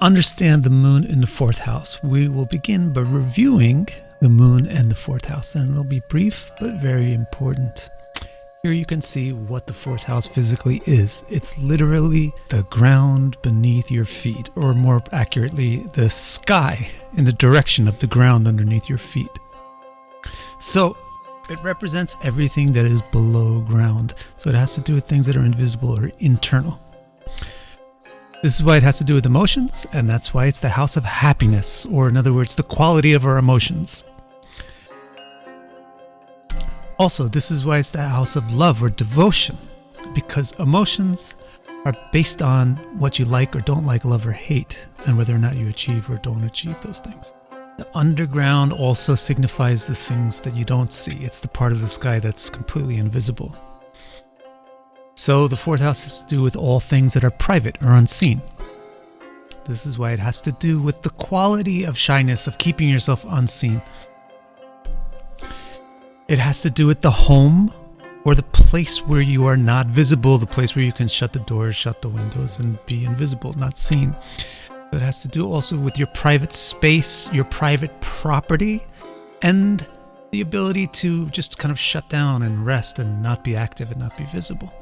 understand the moon in the fourth house, we will begin by reviewing the moon and the fourth house, and it'll be brief but very important. Here you can see what the fourth house physically is. It's literally the ground beneath your feet, or more accurately, the sky in the direction of the ground underneath your feet. So it represents everything that is below ground. So it has to do with things that are invisible or internal. This is why it has to do with emotions, and that's why it's the house of happiness, or in other words, the quality of our emotions. Also, this is why it's the house of love or devotion, because emotions are based on what you like or don't like, love or hate, and whether or not you achieve or don't achieve those things. The underground also signifies the things that you don't see. It's the part of the sky that's completely invisible. So the fourth house has to do with all things that are private or unseen. This is why it has to do with the quality of shyness, of keeping yourself unseen. It has to do with the home, or the place where you are not visible, the place where you can shut the doors, shut the windows, and be invisible, not seen. It has to do also with your private space, your private property, and the ability to just kind of shut down and rest and not be active and not be visible.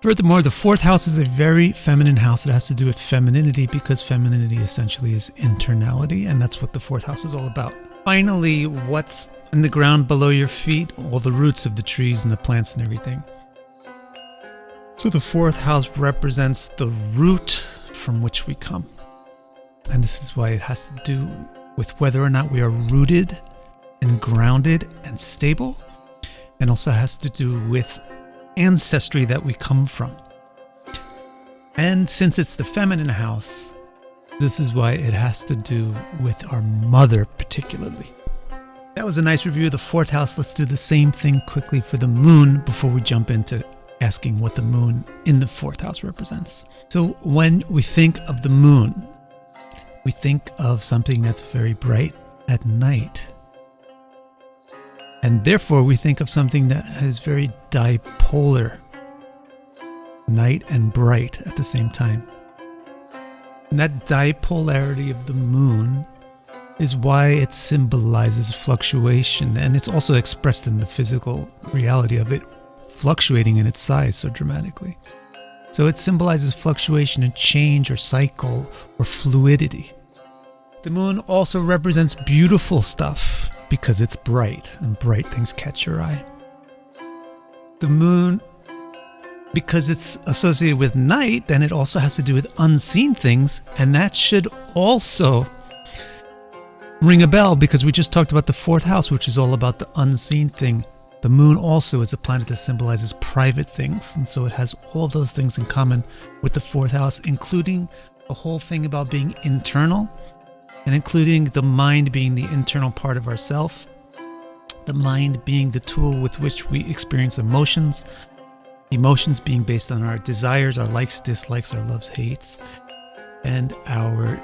Furthermore, the fourth house is a very feminine house. It has to do with femininity, because femininity essentially is internality, and that's what the fourth house is all about. Finally, what's in the ground below your feet? All the roots of the trees and the plants and everything. So the fourth house represents the root from which we come. And this is why it has to do with whether or not we are rooted and grounded and stable, and also has to do with ancestry that we come from. And since it's the feminine house, this is why it has to do with our mother particularly. That was a nice review of the fourth house. Let's do the same thing quickly for the moon before we jump into asking what the moon in the fourth house represents. So when we think of the moon, we think of something that's very bright at night. And therefore, we think of something that is very dipolar, night and bright at the same time. And that dipolarity of the moon is why it symbolizes fluctuation, and it's also expressed in the physical reality of it fluctuating in its size so dramatically. So it symbolizes fluctuation and change or cycle or fluidity. The moon also represents beautiful stuff, because it's bright, and bright things catch your eye. The moon, because it's associated with night, then it also has to do with unseen things, and that should also ring a bell, because we just talked about the fourth house, which is all about the unseen thing. The moon also is a planet that symbolizes private things, and so it has all of those things in common with the fourth house, including the whole thing about being internal, and including the mind being the internal part of ourself, the mind being the tool with which we experience emotions, emotions being based on our desires, our likes, dislikes, our loves, hates, and our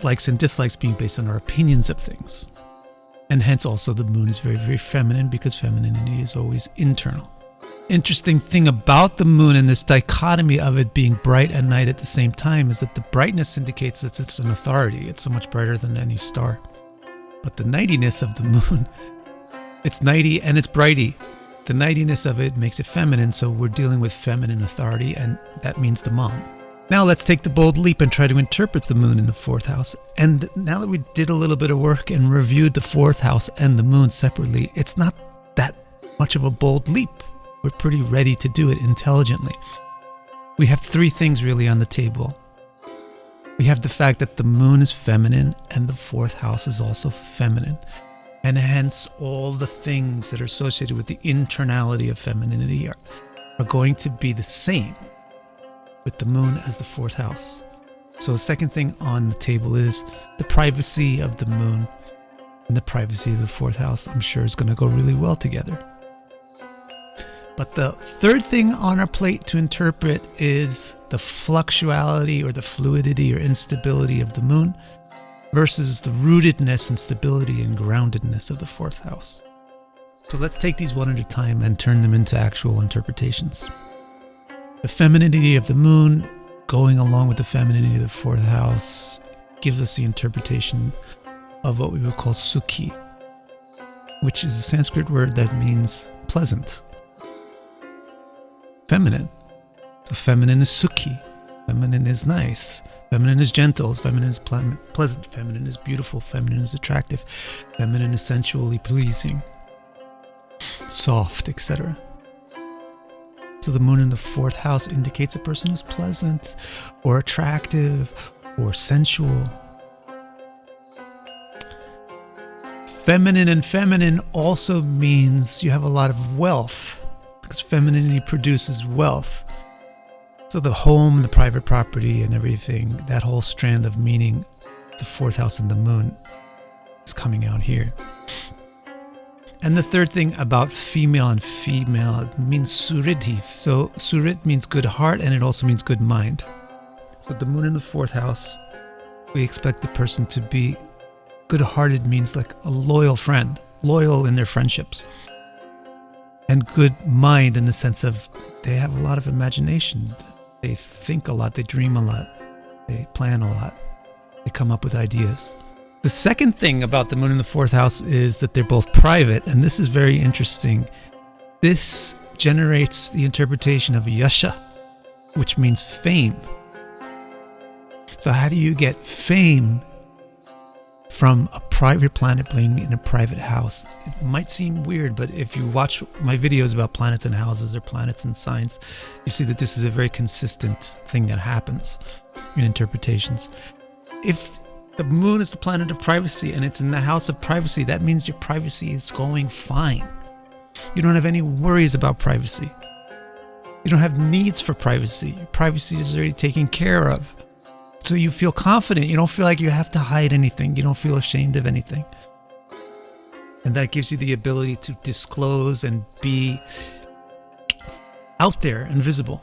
likes and dislikes being based on our opinions of things. And hence also the moon is very, very feminine, because femininity is always internal. Interesting thing about the moon and this dichotomy of it being bright and night at the same time is that the brightness indicates that it's an authority. It's so much brighter than any star. But the nightiness of the moon, it's nighty and it's brighty. The nightiness of it makes it feminine, so we're dealing with feminine authority, and that means the mom. Now let's take the bold leap and try to interpret the moon in the fourth house. And now that we did a little bit of work and reviewed the fourth house and the moon separately, it's not that much of a bold leap. We're pretty ready to do it intelligently. We have three things really on the table. We have the fact that the moon is feminine and the fourth house is also feminine. And hence all the things that are associated with the internality of femininity are going to be the same with the moon as the fourth house. So the second thing on the table is the privacy of the moon and the privacy of the fourth house. I'm sure is going to go really well together. But the third thing on our plate to interpret is the fluctuality or the fluidity or instability of the moon versus the rootedness and stability and groundedness of the fourth house. So let's take these one at a time and turn them into actual interpretations. The femininity of the moon going along with the femininity of the fourth house gives us the interpretation of what we would call Sukhi, which is a Sanskrit word that means pleasant, feminine. So feminine is Sukhi, feminine is nice, feminine is gentle, feminine is pleasant, feminine is beautiful, feminine is attractive, feminine is sensually pleasing, soft, etc. So the moon in the fourth house indicates a person who's pleasant or attractive or sensual. Feminine and feminine also means you have a lot of wealth, because femininity produces wealth. So the home, the private property and everything, that whole strand of meaning, the fourth house and the moon is coming out here. And the third thing about female and female, it means suridhi. So surit means good heart, and it also means good mind. So the moon in the fourth house, we expect the person to be good-hearted, means like a loyal friend, loyal in their friendships. And good mind in the sense of they have a lot of imagination. They think a lot, they dream a lot, they plan a lot, they come up with ideas. The second thing about the moon in the fourth house is that they're both private, and this is very interesting. This generates the interpretation of yasha, which means fame. So how do you get fame from a private planet being in a private house? It might seem weird, but if you watch my videos about planets and houses or planets and signs, you see that this is a very consistent thing that happens in interpretations. If the moon is the planet of privacy and it's in the house of privacy, that means your privacy is going fine. You don't have any worries about privacy. You don't have needs for privacy. Your privacy is already taken care of. So you feel confident. You don't feel like you have to hide anything. You don't feel ashamed of anything. And that gives you the ability to disclose and be out there and visible.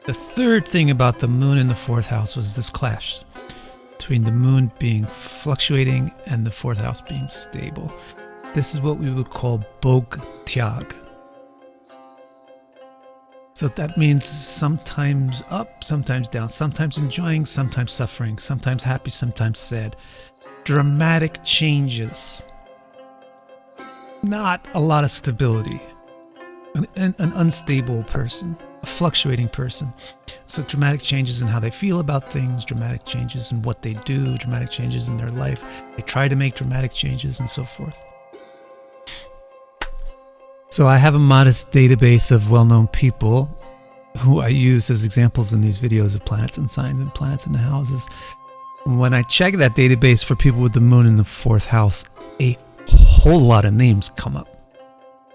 The third thing about the moon in the fourth house was this clash between the moon being fluctuating and the fourth house being stable. This is what we would call bhog tyag. So that means sometimes up, sometimes down, sometimes enjoying, sometimes suffering, sometimes happy, sometimes sad. Dramatic changes. Not a lot of stability. An unstable person. A fluctuating person. So dramatic changes in how they feel about things, dramatic changes in what they do, dramatic changes in their life. They try to make dramatic changes and so forth. So I have a modest database of well-known people who I use as examples in these videos of planets and signs and planets in the houses. When I check that database for people with the moon in the fourth house, a whole lot of names come up,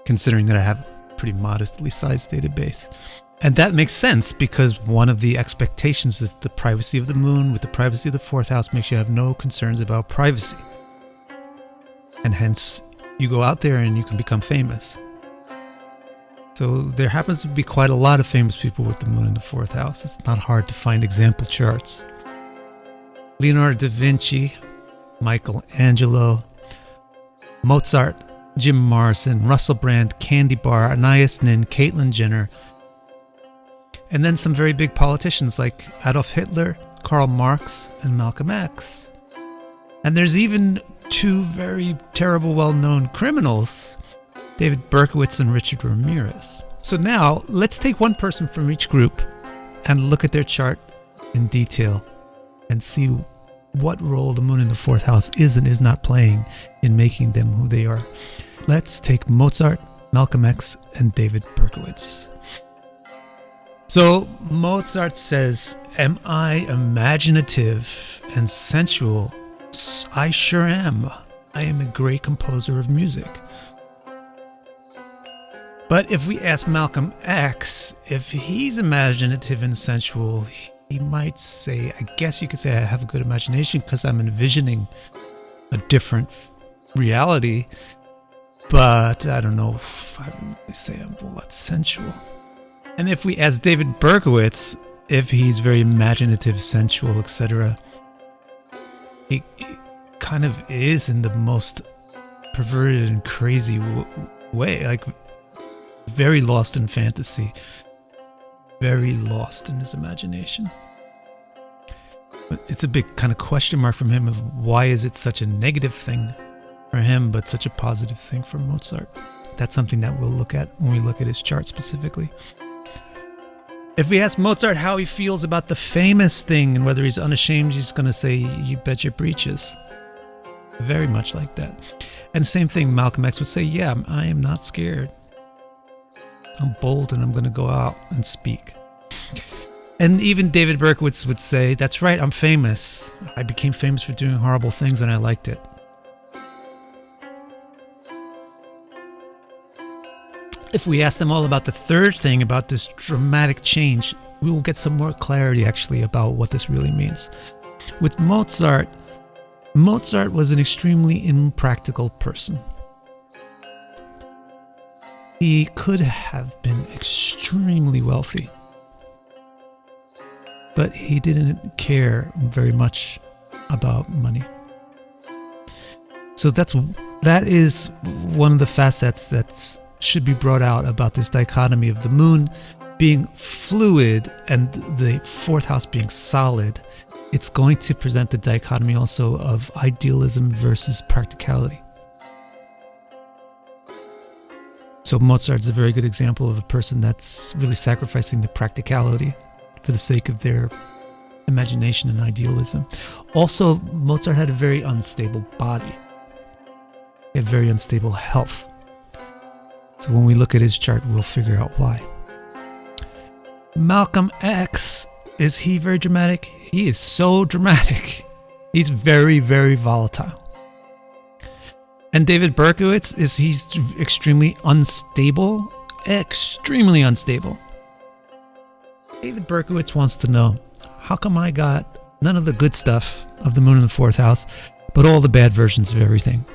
considering that I have a pretty modestly sized database. And that makes sense because one of the expectations is the privacy of the moon with the privacy of the fourth house makes you have no concerns about privacy. And hence, you go out there and you can become famous. So there happens to be quite a lot of famous people with the moon in the fourth house. It's not hard to find example charts. Leonardo da Vinci, Michelangelo, Mozart, Jim Morrison, Russell Brand, Candy Bar, Anais Nin, Caitlyn Jenner, and then some very big politicians like Adolf Hitler, Karl Marx, and Malcolm X. And there's even two very terrible, well-known criminals, David Berkowitz and Richard Ramirez. So now, let's take one person from each group and look at their chart in detail and see what role the moon in the fourth house is and is not playing in making them who they are. Let's take Mozart, Malcolm X, and David Berkowitz. So Mozart says, "Am I imaginative and sensual? I sure am. I am a great composer of music." But if we ask Malcolm X if he's imaginative and sensual, he might say, I guess you could say I have a good imagination because I'm envisioning a different reality, but I don't know if I would really say I'm a lot sensual. And if we ask David Berkowitz if he's very imaginative, sensual, etc., he kind of is in the most perverted and crazy way. Like, very lost in fantasy, very lost in his imagination. But it's a big kind of question mark from him of why is it such a negative thing for him, but such a positive thing for Mozart. That's something that we'll look at when we look at his chart specifically. If we ask Mozart how he feels about the famous thing and whether he's unashamed, he's going to say, you bet your breeches. Very much like that. And same thing, Malcolm X would say, yeah, I am not scared. I'm bold and I'm going to go out and speak. And even David Berkowitz would say, that's right, I'm famous. I became famous for doing horrible things and I liked it. If we ask them all about the third thing, about this dramatic change, we will get some more clarity actually about what this really means. With Mozart was an extremely impractical person. He could have been extremely wealthy, but he didn't care very much about money. So that is one of the facets that should be brought out about this dichotomy of the moon being fluid and the fourth house being solid. It's going to present the dichotomy also of idealism versus practicality. So Mozart's a very good example of a person that's really sacrificing the practicality for the sake of their imagination and idealism. Also, Mozart had a very unstable body. He had very unstable health. So when we look at his chart, we'll figure out why. Malcolm X, is he very dramatic? He is so dramatic. He's very, very volatile. And David Berkowitz, is he extremely unstable? Extremely unstable. David Berkowitz wants to know, how come I got none of the good stuff of the moon in the fourth house, but all the bad versions of everything?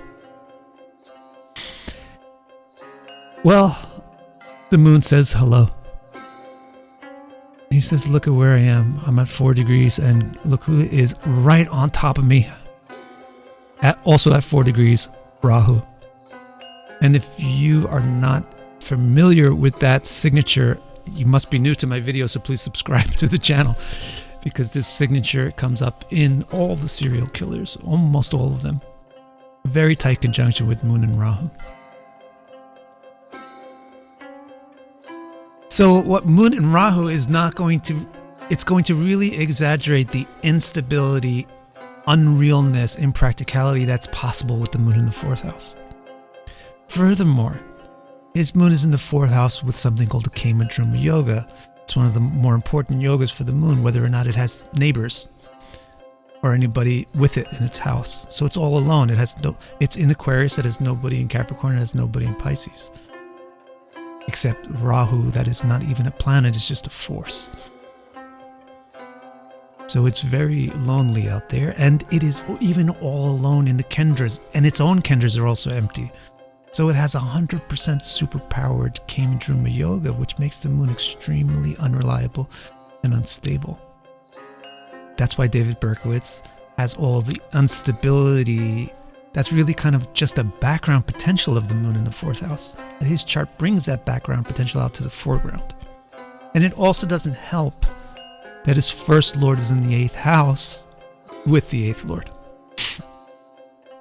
Well, the moon says hello. He says, look at where I am. I'm at 4 degrees, and look who is right on top of me. Also at 4 degrees, Rahu. And if you are not familiar with that signature, you must be new to my video, so please subscribe to the channel, because this signature comes up in all the serial killers, almost all of them. Very tight conjunction with Moon and Rahu. So what Moon and Rahu is not going to, it's going to really exaggerate the instability, unrealness, impracticality that's possible with the moon in the fourth house. Furthermore, his moon is in the fourth house with something called the Kama Druma Yoga. It's one of the more important yogas for the moon, whether or not it has neighbors or anybody with it in its house. So it's all alone. It's in Aquarius, it has nobody in Capricorn, it has nobody in Pisces. Except Rahu, that is not even a planet, it's just a force. So it's very lonely out there, and it is even all alone in the Kendras, and its own Kendras are also empty. So it has 100% superpowered Kama Druma Yoga, which makes the moon extremely unreliable and unstable. That's why David Berkowitz has all the instability. That's really kind of just a background potential of the moon in the fourth house. And his chart brings that background potential out to the foreground. And it also doesn't help that his first lord is in the 8th house with the 8th lord.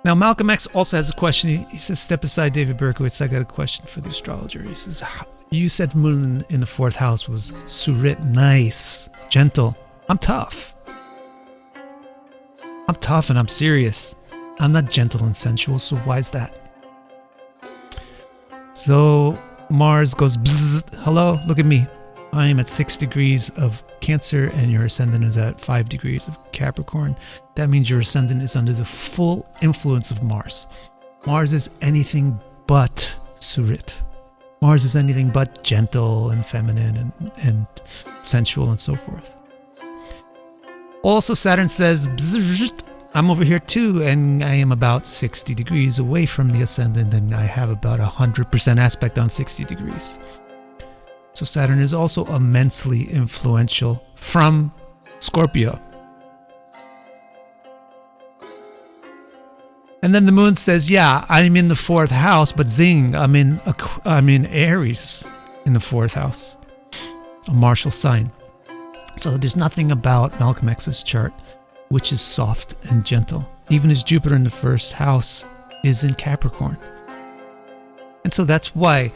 Now, Malcolm X also has a question. He says, step aside, David Berkowitz. I got a question for the astrologer. He says, you said moon in the 4th house was Surit, nice, gentle. I'm tough. I'm tough and I'm serious. I'm not gentle and sensual, so why is that? So Mars goes, bzzz, hello, look at me. I am at 6 degrees of Cancer and your ascendant is at 5 degrees of Capricorn. That means your ascendant is under the full influence of Mars. Mars is anything but Surit. Mars is anything but gentle and feminine and sensual and so forth. Also, Saturn says, bzzz, I'm over here too, and I am about 60 degrees away from the ascendant, and I have about 100% aspect on 60 degrees. So Saturn is also immensely influential from Scorpio. And then the moon says, yeah, I'm in the 4th house, but zing, I'm in Aries. in the 4th house, a martial sign. So there's nothing about Malcolm X's chart which is soft and gentle. Even his Jupiter in the 1st house is in Capricorn. And so that's why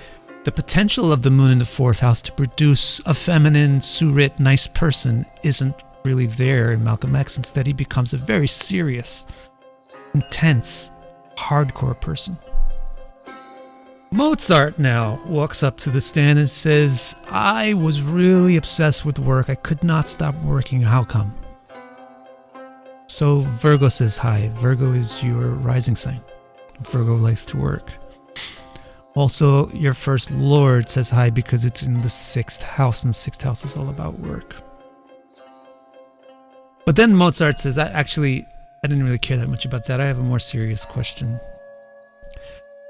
the potential of the moon in the 4th house to produce a feminine, surit, nice person isn't really there in Malcolm X. Instead, he becomes a very serious, intense, hardcore person. Mozart now walks up to the stand and says, I was really obsessed with work. I could not stop working. How come? So Virgo says hi. Virgo is your rising sign. Virgo likes to work. Also, your first lord says hi because it's in the 6th house, and the 6th house is all about work. But then Mozart says, I didn't really care that much about that. I have a more serious question.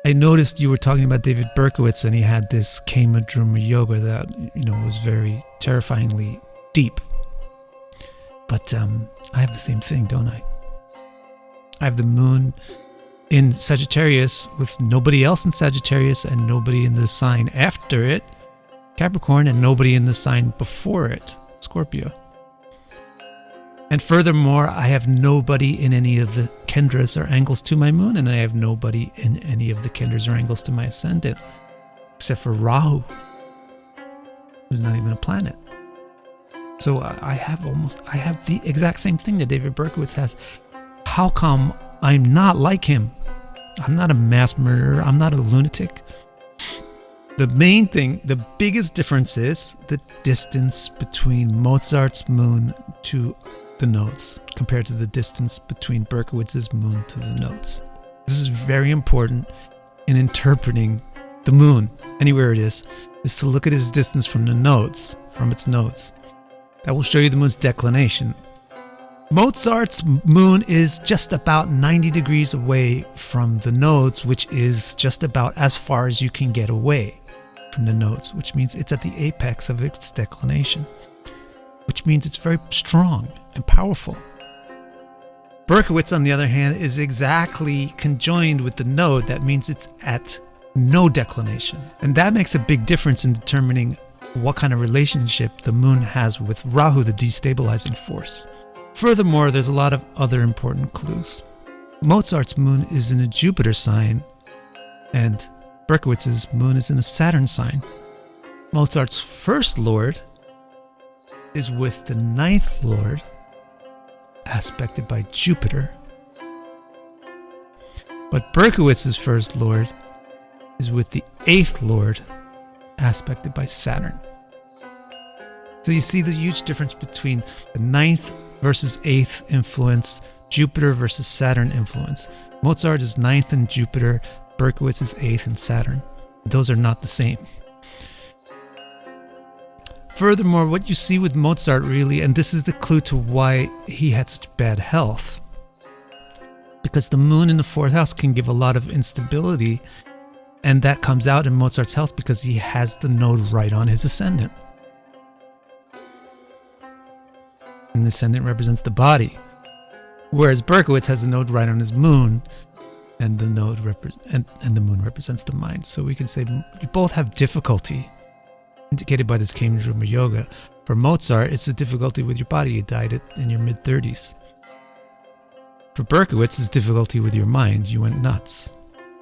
I noticed you were talking about David Berkowitz, and he had this Kama Druma Yoga that, was very terrifyingly deep. But I have the same thing, don't I? I have the moon in Sagittarius with nobody else in Sagittarius and nobody in the sign after it, Capricorn, and nobody in the sign before it, Scorpio. And furthermore, I have nobody in any of the kendras or angles to my moon, and I have nobody in any of the kendras or angles to my ascendant, except for Rahu, who's not even a planet. So I have the exact same thing that David Berkowitz has. How come I'm not like him? I'm not a mass murderer. I'm not a lunatic. The main thing, the biggest difference is the distance between Mozart's moon to the nodes compared to the distance between Berkowitz's moon to the nodes. This is very important in interpreting the moon, anywhere it is to look at its distance from the nodes, from its nodes. That will show you the moon's declination. Mozart's moon is just about 90 degrees away from the nodes, which is just about as far as you can get away from the nodes, which means it's at the apex of its declination, which means it's very strong and powerful. Berkowitz, on the other hand, is exactly conjoined with the node. That means it's at no declination. And that makes a big difference in determining what kind of relationship the moon has with Rahu, the destabilizing force. Furthermore, there's a lot of other important clues. Mozart's moon is in a Jupiter sign, and Berkowitz's moon is in a Saturn sign. Mozart's first lord is with the 9th lord, aspected by Jupiter. But Berkowitz's first lord is with the 8th lord, aspected by Saturn. So you see the huge difference between the 9th versus 8th influence, Jupiter versus Saturn influence. Mozart is 9th in Jupiter, Berkowitz is 8th in Saturn. Those are not the same. Furthermore, what you see with Mozart really, and this is the clue to why he had such bad health, because the moon in the 4th house can give a lot of instability, and that comes out in Mozart's health because he has the node right on his ascendant. And the ascendant represents the body, whereas Berkowitz has the node right on his moon, and the node and the moon represents the mind. So we can say you both have difficulty, indicated by this Kama Druma Yoga. For Mozart, it's the difficulty with your body. You died in your mid-30s. For Berkowitz, it's difficulty with your mind. You went nuts.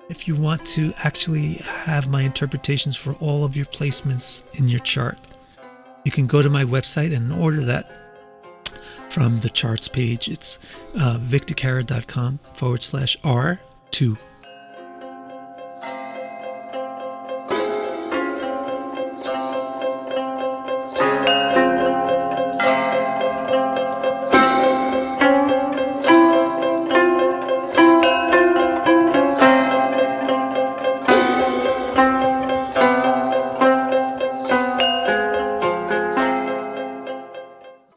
If you want to actually have my interpretations for all of your placements in your chart, you can go to my website and order that from the charts page. It's victorcara.com/R2